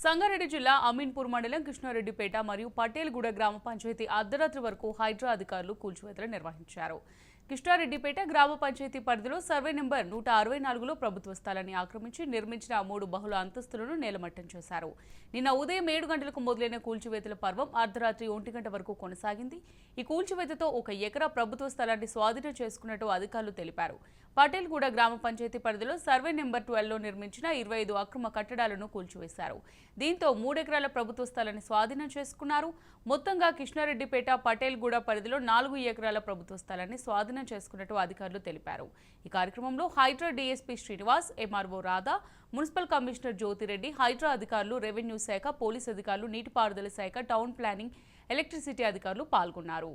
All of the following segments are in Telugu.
సంగారెడ్డి జిల్లా అమీన్పూర్ మండలం కృష్ణారెడ్డిపేట మరియు పటేల్గూడ గ్రామ పంచాయతీ అర్ధరాత్రి వరకు హైడ్రా అధికారులు కూల్చివేతలు నిర్వహించారు. కృష్ణారెడ్డిపేట గ్రామ పంచాయతీ పరిధిలో సర్వే నెంబర్ 164లో ప్రభుత్వ స్థలాన్ని ఆక్రమించి నిర్మించిన 3 బహుళ అంతస్తులను నేలమట్టం చేశారు. నిన్న ఉదయం 7 గంటలకు మొదలైన కూల్చివేతల పర్వం అర్ధరాత్రి 1 గంట వరకు కొనసాగింది. ఈ కూల్చివేతతో 1 ఎకరా ప్రభుత్వ స్థలాన్ని స్వాధీనం చేసుకున్నట్టు అధికారులు తెలిపారు. పటేల్గూడ గ్రామ పంచాయతీ పరిధిలో సర్వే నెంబర్ 12లో నిర్మించిన 25 అక్రమ కట్టడాలను కూల్చివేశారు. దీంతో 3 ఎకరాల ప్రభుత్వ స్థలాన్ని స్వాధీనం చేసుకున్నారు. మొత్తంగా కృష్ణారెడ్డిపేట పటేల్గూడ పరిధిలో 4 ఎకరాల ప్రభుత్వ స్థలాన్ని స్వాధీనం చేసుకున్నట్టు అధికారులు తెలిపారు. ఈ కార్యక్రమంలో Hydraa DSP Srinivas, MRO Radha, municipal commissioner Jyothireddy, Hydraa అధికారులు, రెవెన్యూ శాఖ, పోలీస్ అధికారులు, నీటిపారుదల శాఖ, టౌన్ ప్లానింగ్, ఎలక్ట్రిసిటీ అధికారులు పాల్గొన్నారు.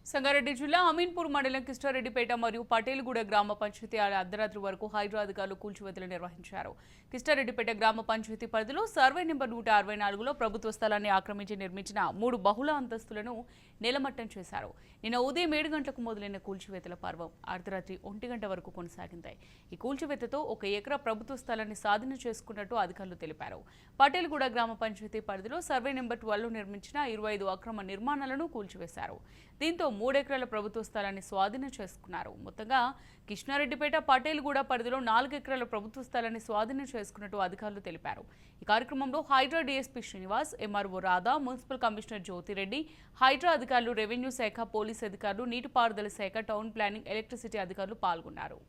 సంగారెడ్డి జిల్లా అమీన్పూర్ మండలం కృష్ణారెడ్డిపేట మరియు పటేల్గూడ గ్రామ పంచాయతీ అర్ధరాత్రి వరకు హైడ్రా అధికారులు కూల్చివేతలు నిర్వహించారు. కృష్ణారెడ్డిపేట గ్రామ పంచాయతీ పరిధిలో సర్వే నెంబర్ 164లో ప్రభుత్వ స్థలాన్ని ఆక్రమించి నిర్మించిన 3 బహుళ అంతస్తులను నేలమట్టం చేశారు. నిన్న ఉదయం 7 గంటలకు మొదలైన కూల్చివేతల పర్వం అర్ధరాత్రి 1 గంట వరకు కొనసాగింది. ఈ కూల్చివేతతో 1 ఎకరా ప్రభుత్వ స్థలాన్ని స్వాధీనం చేసుకున్నట్టు అధికారులు తెలిపారు. పటేల్గూడ గ్రామ పంచాయతీ పరిధిలో సర్వే నెంబర్ 12లో నిర్మించిన 25 అక్రమ నిర్మాణాలను కూల్చివేశారు. దీంతో 3 ఎకరాల ప్రభుత్వ స్థలాన్ని స్వాధీనం చేసుకున్నారు. మొత్తంగా కృష్ణారెడ్డిపేట పటేల్గూడ పరిధిలో 4 ఎకరాల ప్రభుత్వ స్థలాన్ని స్వాధీనం చేసుకున్నట్టు అధికారులు తెలిపారు. ఈ కార్యక్రమంలో Hydraa DSP Srinivas, MRO Radha, municipal commissioner Jyothireddy, Hydraa అధికారులు, రెవెన్యూ శాఖ, పోలీస్ అధికారులు, నీటిపారుదల శాఖ, టౌన్ ప్లానింగ్, ఎలక్ట్రిసిటీ అధికారులు పాల్గొన్నారు.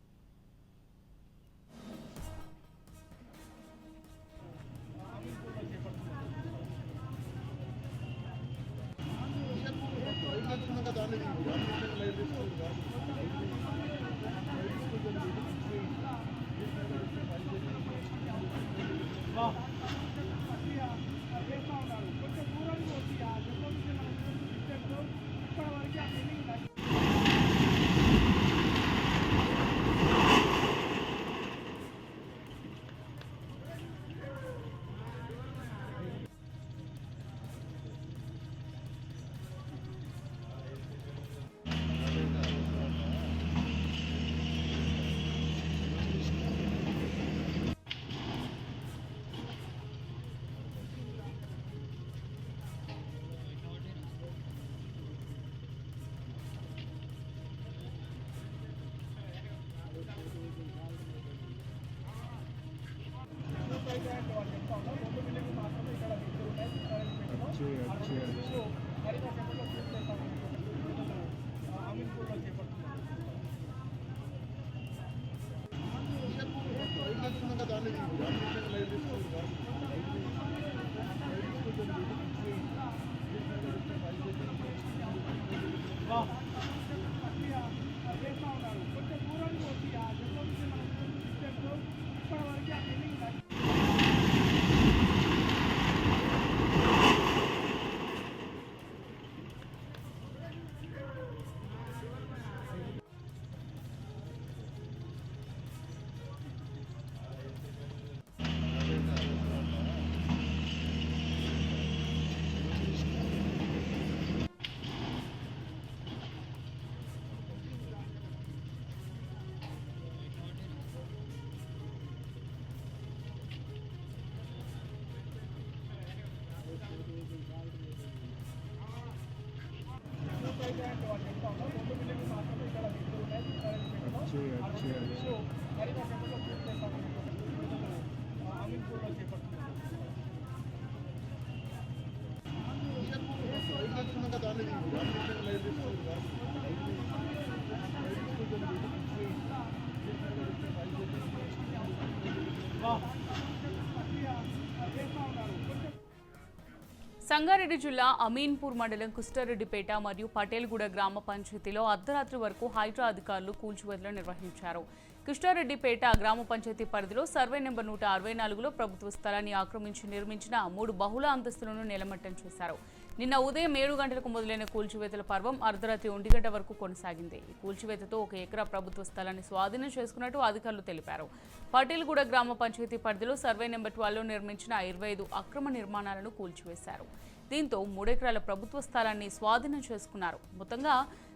సంగారెడ్డి జిల్లా అమీన్పూర్ మండలం కుస్టారెడ్డిపేట మరియు పటేల్గూడ గ్రామ పంచాయతీలో అర్ధరాత్రి వరకు హైడ్రా అధికారులు కూల్చివేతలు నిర్వహించారు. కృష్ణారెడ్డిపేట గ్రామ పంచాయతీ పరిధిలో సర్వే నెంబర్ 164లో ప్రభుత్వ స్థలాన్ని ఆక్రమించి నిర్మించిన 3 బహుళ అంతస్తులను నేలమట్టం చేశారు. నిన్న ఉదయం 7 గంటలకు మొదలైన కూల్చివేతల పర్వం అర్ధరాత్రి 1 గంట వరకు కొనసాగింది. ఈ కూల్చివేతతో 1 ఎకరా ప్రభుత్వ స్థలాన్ని స్వాధీనం చేసుకున్నట్టు అధికారులు తెలిపారు. పటేల్గూడ గ్రామ పంచాయతీ పరిధిలో సర్వే నెంబర్ 12లో నిర్మించిన 25 అక్రమ నిర్మాణాలను కూల్చివేశారు. దీంతో 3 ఎకరాల ప్రభుత్వ స్థలాన్ని స్వాధీనం చేసుకున్నారు. మొత్తంగా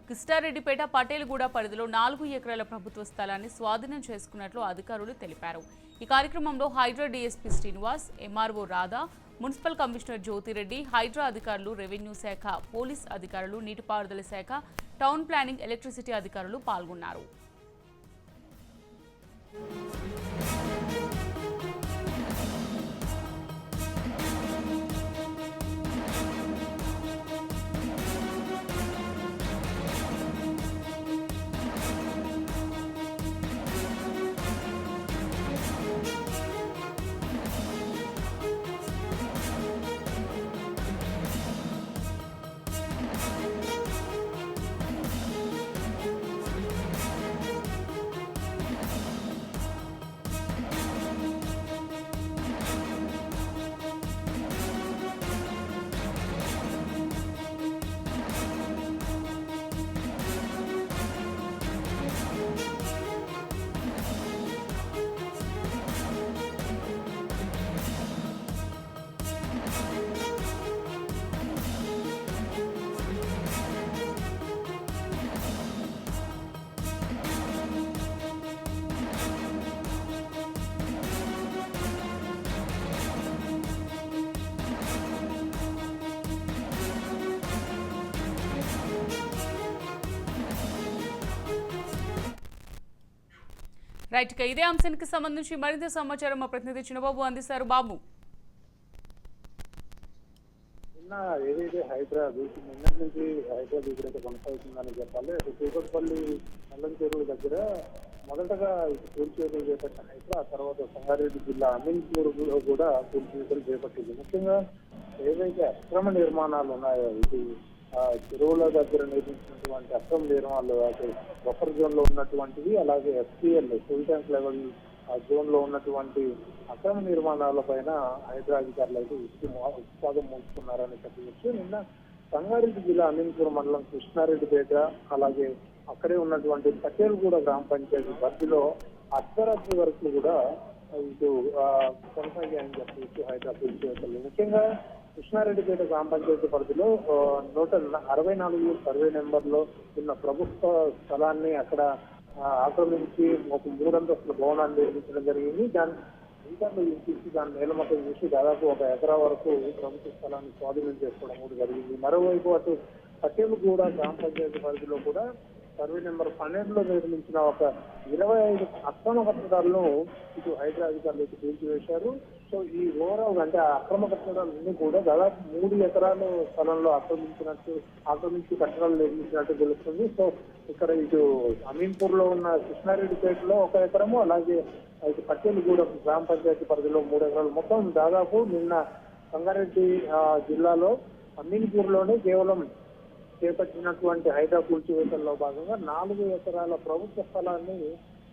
కృష్ణారెడ్డిపేట పటేల్గూడ పరిధిలో 4 ఎకరాల ప్రభుత్వ స్థలాన్ని స్వాధీనం చేసుకున్నట్లు అధికారులు తెలిపారు. ఈ కార్యక్రమంలో Hydraa DSP Srinivas, MRO Radha, municipal commissioner Jyothireddy, Hydraa అధికారులు, రెవెన్యూ శాఖ, పోలీస్ అధికారులు, నీటిపారుదల శాఖ, టౌన్ ప్లానింగ్, ఎలక్ట్రిసిటీ అధికారులు పాల్గొన్నారు. రైట్, ఇదే అంశానికి సంబంధించి మరింత సమాచారం మా ప్రతినిధి చిన్నబాబు అందిస్తారు. బాబు, ఏదైతే హైదరాబాద్ నిన్నటి నుంచి హైదరాబాద్ దగ్గర కొనసాగుతుందని చెప్పాలి. కూకట్పల్లి నల్లం చెరువు దగ్గర మొదటగా కూల్చివేతలు చేపట్టిన హైదరాబాద్, ఆ తర్వాత సంగారెడ్డి జిల్లా అమీన్పూర్ కూడా కూల్చివేతలు చేపట్టింది. ముఖ్యంగా ఏవైతే అక్రమ నిర్మాణాలు ఉన్నాయో, ఇది చెరువుల దగ్గర నిర్మించినటువంటి అక్రమ నిర్మాణాలు, అటు బఫర్ జోన్ లో ఉన్నటువంటివి, అలాగే FCL full tank level zone లో ఉన్నటువంటి అక్రమ నిర్మాణాల పైన హైదరాబాద్ అధికారులు అయితే ఉత్సాహం మోసుకున్నారని చెప్పవచ్చు. నిన్న సంగారెడ్డి జిల్లా అమీన్పూర్ మండలం కృష్ణారెడ్డిపేట, అలాగే అక్కడే ఉన్నటువంటి పటేల్గూడ గ్రామ పంచాయతీ పరిధిలో అర్ధరాత్రి వరకు కూడా ఇటు కొనసాగాయని చెప్పవచ్చు హైదరాబాద్ కూల్చివేతలు. ముఖ్యంగా కృష్ణారెడ్డిపేట గ్రామ పంచాయతీ పరిధిలో 164 సర్వే నెంబర్లో ఉన్న ప్రభుత్వ స్థలాన్ని అక్కడ ఆక్రమించి ఒక 3 అంతస్తుల భవనాన్ని నిర్మించడం జరిగింది. దాని అధికారులు తీసి దాన్ని నేలమట్టం చేసి దాదాపు 1 ఎకరా వరకు ప్రభుత్వ స్థలాన్ని స్వాధీనం చేసుకోవడం కూడా జరిగింది. మరోవైపు అటు పటేల్గూడ గ్రామ పంచాయతీ పరిధిలో కూడా సర్వే నెంబర్ 12లో నిర్మించిన ఒక 25 అక్రమ కట్టడాలను ఇటు హైదరాబాద్ అధికారులు కూల్చివేశారు. సో ఈ ఓవరాల్ అంటే ఆ అక్రమ కట్టడాలన్నీ కూడా దాదాపు 3 ఎకరాల స్థలంలో ఆక్రమించి కట్టడాలు నిర్మించినట్టు తెలుస్తుంది. సో ఇక్కడ ఇటు అమీన్పూర్ లో ఉన్న కృష్ణారెడ్డిపేటలో 1 ఎకరము, అలాగే ఇటు పటేల్గూడ గ్రామ పంచాయతీ పరిధిలో 3 ఎకరాలు, మొత్తం దాదాపు నిన్న సంగారెడ్డి జిల్లాలో అమీన్పూర్ లోనే కేవలం చేపట్టినటువంటి హైదరాబాద్ కూల్చివేతల్లో భాగంగా 4 ఎకరాల ప్రభుత్వ స్థలాన్ని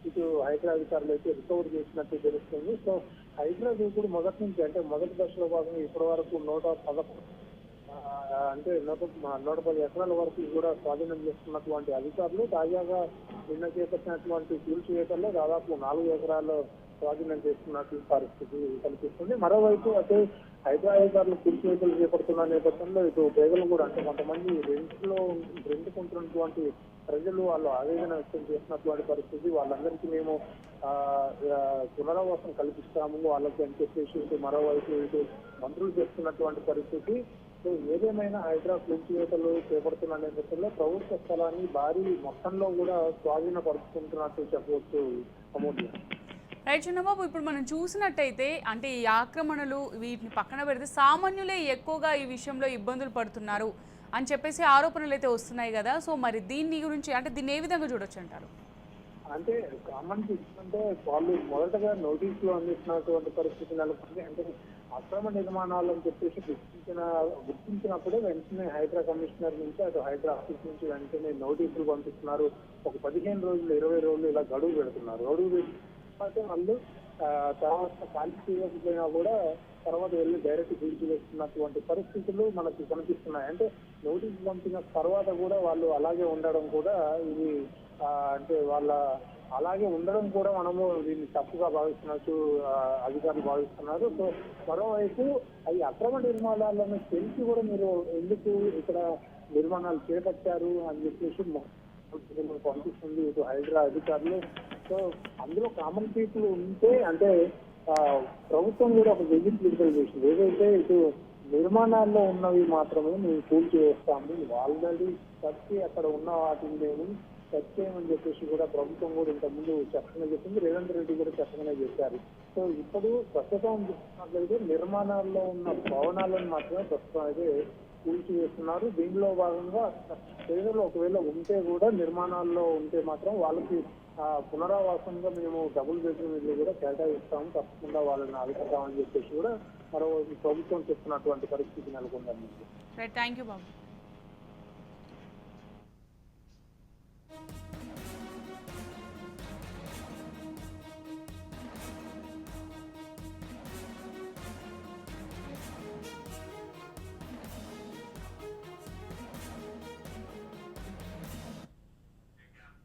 ఇటు హైదరాబాద్ అధికారులు అయితే రికవర్ చేసినట్టు తెలుస్తుంది. సో హైదరాబాద్ ఇప్పుడు మొదటి నుంచి అంటే మొదటి దశలో భాగంగా ఇప్పటి వరకు 110 ఎకరాల వరకు కూడా స్వాధీనం చేసుకున్నటువంటి అధికారులు తాజాగా నిన్న చేపట్టినటువంటి కూల్చివేతల్లో దాదాపు 4 ఎకరాలు స్వాధీనం చేసుకున్నట్టు పరిస్థితి కనిపిస్తుంది. మరోవైపు అయితే హైదరాబాద్ అధికారులు కూల్చివేతలు చేపడుతున్న నేపథ్యంలో ఇటు పేదలు కూడా అంటే కొంతమంది రెంట్కుంటున్నటువంటి ప్రజలు వాళ్ళు ఆవేదన వ్యక్తం చేసినటువంటి పరిస్థితి. వాళ్ళందరికీ మేము పునరావాసం కల్పిస్తాము వాళ్ళకి అని చెప్పేసి ఇటు మరోవైపు ఇటు మంత్రులు చేస్తున్నటువంటి పరిస్థితి. సో సో ఏదేమైనా హైడ్రా కూల్చివేతలు చేపడుతున్న నేపథ్యంలో ప్రభుత్వ స్థలాన్ని భారీ మొత్తంలో కూడా స్వాధీనపరుచుకుంటున్నట్టు చెప్పవచ్చు అమూల్య. రైట్ చిన్నబాబు, ఇప్పుడు మనం చూసినట్టయితే అంటే ఈ ఆక్రమణలు వీటిని పక్కన పెడితే సామాన్యులే ఎక్కువగా ఈ విషయంలో ఇబ్బందులు పడుతున్నారు అని చెప్పేసి ఆరోపణలు అయితే వస్తున్నాయి కదా. సో మరి దీని గురించి అంటే దీన్ని ఏ విధంగా చూడొచ్చు అంటారు? అంటే కామన్ అంటే వాళ్ళు మొదటగా నోటీసులు అందిస్తున్నటువంటి పరిస్థితి నెలకొంది. అంటే అక్రమ నిర్మాణాలు అని చెప్పేసి గుర్తించినప్పుడే వెంటనే హైడ్రా కమిషనర్ నుంచి అటు హైడ్రా ఆఫీస్ నుంచి వెంటనే నోటీసులు పంపిస్తున్నారు. ఒక 15 రోజులు 20 రోజులు ఇలా గడువు పెడుతున్నారు. గడువు పెట్టి వాళ్ళు తర్వాత ఖాళీ చేయకపోయినా కూడా తర్వాత వెళ్ళి డైరెక్ట్ కూల్చివేస్తున్నటువంటి పరిస్థితులు మనకు కనిపిస్తున్నాయి. అంటే నోటీసు పంపిన తర్వాత కూడా వాళ్ళు అలాగే ఉండడం కూడా ఇది అంటే వాళ్ళ అలాగే ఉండడం కూడా మనము దీన్ని తప్పుగా భావిస్తున్నట్టు అధికారులు భావిస్తున్నారు. సో మరోవైపు అవి అక్రమ నిర్మాణాలను తెలిసి కూడా మీరు ఎందుకు ఇక్కడ నిర్మాణాలు చేపట్టారు అని చెప్పేసి పంపిస్తుంది ఇటు హైడ్రా అధికారులు. సో అందులో కామన్ పీపుల్ ఉంటే అంటే ప్రభుత్వం కూడా ఒక విజిట్ విడుదల చేసింది. ఏదైతే ఇటు నిర్మాణాల్లో ఉన్నవి మాత్రమే మేము కూల్చి వేస్తాము, ఆల్రెడీ కట్టి అక్కడ ఉన్న వాటిని మేము సెట్ చేయమని చెప్పేసి కూడా ప్రభుత్వం కూడా ఇంతకుముందు చెప్పగానే చెప్పింది. రేవంత్ రెడ్డి కూడా చెప్పగానే చెప్పారు. సో ఇప్పుడు ప్రస్తుతం చూస్తున్నట్లయితే నిర్మాణాల్లో ఉన్న భవనాలను మాత్రమే ప్రస్తుతం అయితే కూల్చివేస్తున్నారు. దీనిలో భాగంగా పేదలు ఒకవేళ ఉంటే కూడా నిర్మాణాల్లో ఉంటే మాత్రం వాళ్ళకి పునరావాసంగా మేము డబుల్ బెడ్రూమ్ ఇల్లు కూడా కేటాయిస్తాము, తప్పకుండా వాళ్ళని ఆదుకుంటామని చెప్పేసి కూడా మరో ప్రభుత్వం చెప్తున్నటువంటి పరిస్థితి నెలకొందండి. Thank you Babu.